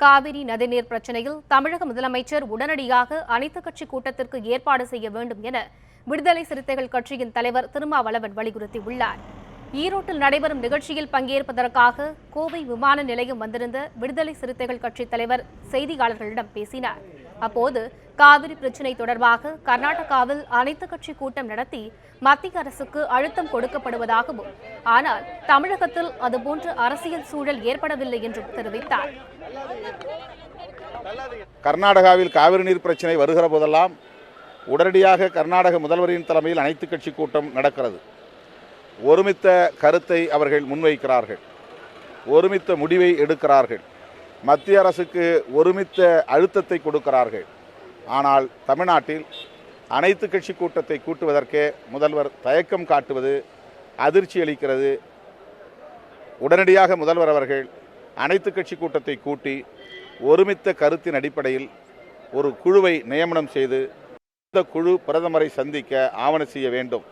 காவிரி நதிநீர் பிரச்சினையில் தமிழக முதலமைச்சர் உடனடியாக அனைத்துக் கட்சி கூட்டத்திற்கு ஏற்பாடு செய்ய வேண்டும் என விடுதலை சிறுத்தைகள் கட்சியின் தலைவர் திருமாவளவன் வலியுறுத்தியுள்ளார். ஈரோட்டில் நடைபெறும் நிகழ்ச்சியில் பங்கேற்பதற்காக கோவை விமான நிலையம் வந்திருந்த விடுதலை சிறுத்தைகள் கட்சித் தலைவர் செய்தியாளர்களிடம் பேசினார். அப்போது காவிரி பிரச்சினை தொடர்பாக கர்நாடகாவில் அனைத்துக் கட்சி கூட்டம் நடத்தி மத்திய அரசுக்கு அழுத்தம் கொடுக்கப்படுவதாகவும், ஆனால் தமிழகத்தில் அதுபோன்ற அரசியல் சூழல் ஏற்படவில்லை என்றும் தெரிவித்தார். கர்நாடகாவில் காவிரி நீர் பிரச்சினை வருகிற போதெல்லாம் உடனடியாக கர்நாடக முதல்வரின் தலைமையில் அனைத்துக் கட்சி கூட்டம் நடக்கிறது. ஒருமித்த கருத்தை அவர்கள் முன்வைக்கிறார்கள், ஒருமித்த முடிவை எடுக்கிறார்கள், மத்திய அரசுக்கு ஒருமித்த அழுத்தத்தை கொடுக்கிறார்கள். ஆனால் தமிழ்நாட்டில் அனைத்து கட்சி கூட்டத்தை கூட்டுவதற்கே முதல்வர் தயக்கம் காட்டுவது அதிர்ச்சி அளிக்கிறது. உடனடியாக முதல்வர் அவர்கள் அனைத்து கட்சி கூட்டத்தை கூட்டி ஒருமித்த கருத்தின் அடிப்படையில் ஒரு குழுவை நியமனம் செய்து இந்த குழு பிரதமரை சந்திக்க ஆவண செய்ய வேண்டும்.